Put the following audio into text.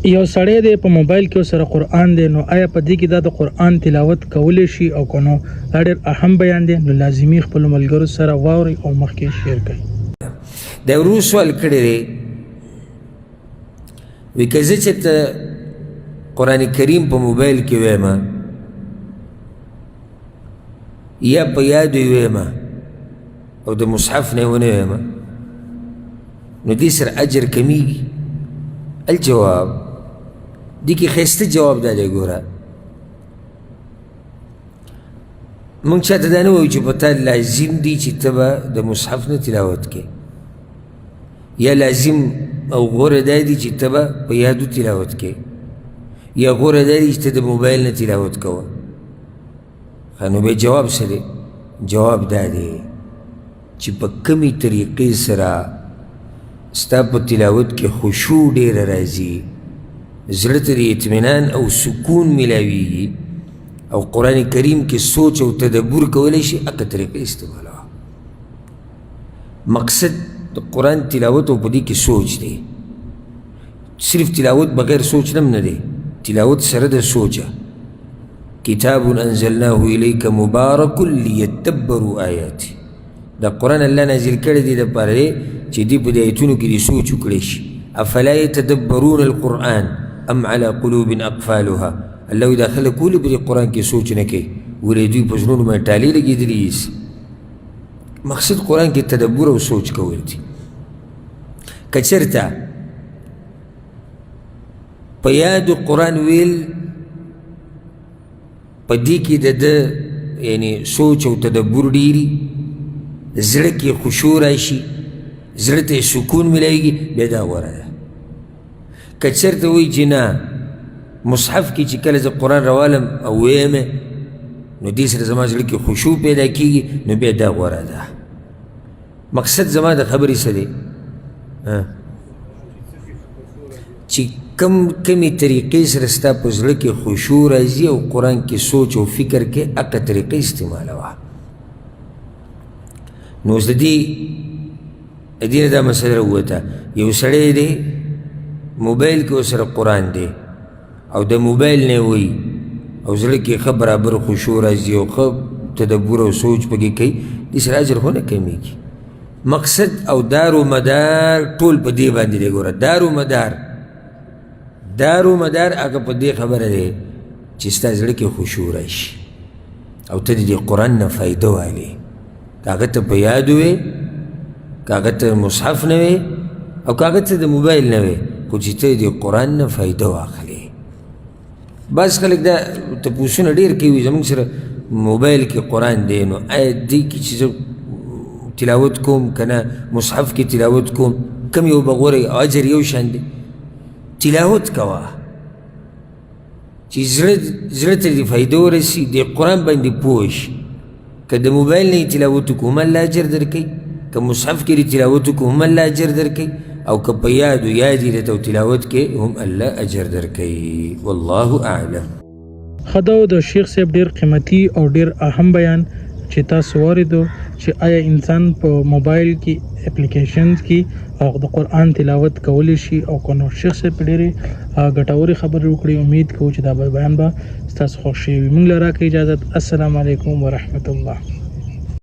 یو سړی دی په موبایل کې سره قرآن دی، نو آیا په دې کې دا د قرآن تلاوت کولی شي او که نو؟ دا ډېر اهم بیان دی، نو لازمي خپلو ملګرو سره واورئ او مخکې شیر کړئ. دا ورو سوال کړی دی، وی که زه چېرته قرآن کریم په موبایل کې ویم یا په یادو یې ویم او د مصحف نه یې ونه ویم، نو دې سره اجر کمیږي؟ الجواب دې کې ښایسته جواب دا دی. ګوره موږ چاته دا نه وایو چې په تا لازم دي چې ته به د مصحف نه تلاوت کې، یا لازم او غوره دا دي چې ته به په یادو تلاوت کې، یا غوره دا دي چې ته د موبایل نه تلاوت کوه. نو بیا جواب څه دی؟ جواب دا دی چې په کمې طریقې سره ستا په تلاوت کې خشوع ډېره راځي، زړه ته د اطمینان او سکون میلاویږي، او قرآن کریم کې سوچ او تدبر کولی شي، هغه طریقې استعمالوه. مقصد د قرآن تلاوت او په دې کې سوچ دی. صرف تلاوت بغیر سوچ نه دی، تلاوت سره د سوچه. کتاب انزلناه الیک مبارک لیدبروا آیاته، دا قرآن الله نازل کړی دی دپاره دی چې دې په دې ایتونو کې دې سوچ وکړی شي. افلا یتدبرون القرآن ام علی قلوب اقفالها، الله وایي دا خلک ولې په دې قرآن کې سوچ نه کوي؟ ولې دوی په زړونو باندې ټالې لګېدلي دي. مقصد قرآن کې تدبر او سوچ کول دي. که چېرته په یادو قرآن ویل په دې کې د ده یعنې سوچ او تدبر ډېري، زړه کې خشوع راشي، زړه ته سکون میلاویږي، بیا دا غوره ده. که چېرته وایي چې نه مصحف کې چې کله زه قرآن راوالم او ویم نو دې سره زما زړه کې خشوع پیدا کېږي، نو بیا دا غوره ده. مقصد زما د خبرې څه دی؟ چې کمې طریقې سره ستا په زړه کې خشوع راځي او قرآن کې سوچ او فکر کې، هغه طریقې استعمالوه. نو اوس د دې نه دا مسله راووته، یو سړی دی موبایل کې ورسره قرآن دی او د موبایل نه وایي او زړه کې ښه برابر خشوع راځي او ښه تدبر او سوچ پکې کوي، دې سره اجر خو نه کمیږي. مقصد او دار و مدار ټول په دې باندې دی. ګوره دار و مدار هغه په دې خبره دی چې ستا زړه کې خشوع راشي او ته د دې قرآن نه فایده والې، که هغه ته په یاد وې، که هغه ته مصحف نه وې، او که هغه ته د موبایل نه وې، خو چې ته د قرآن نه فایده واخلې. بعض خلک دا تپوسونه ډېر کوي، زموږ سره موبایل کې قرآن دی، نو آیا دې کې چې زه تلاوت کوم که نه مصحف کې تلاوت کوم، کم یو به غوره او اجر یو شان دی؟ تلاوت کوه چې زړه ته دې فایده ورسي، د قرآن باندې پوه شي. که د موبایل نه یې تلاوت وکړو هم الله اجر درکوي، که مصحف کې دې تلاوت وکړو هم الله اجر درکوي، او که په یاد یې درته تلاوت کې هم الله اجر درکوي. والله اعلم. ښه دا د شیخ صاحب ډېر قیمتي او ډېر اهم بیان چې تاسو واورېدو چې آیا انسان په موبایل کې اپلیکیشنز کې او د قرآن تلاوت کولی شي او که نو. شیخ صاحب ډېرې ګټورې خبرې وکړې. امید کوو چې دا بیان به ستاسو خوښ شوي وي. موږ له راکړئ اجازت. السلام علیکم ورحمة الله.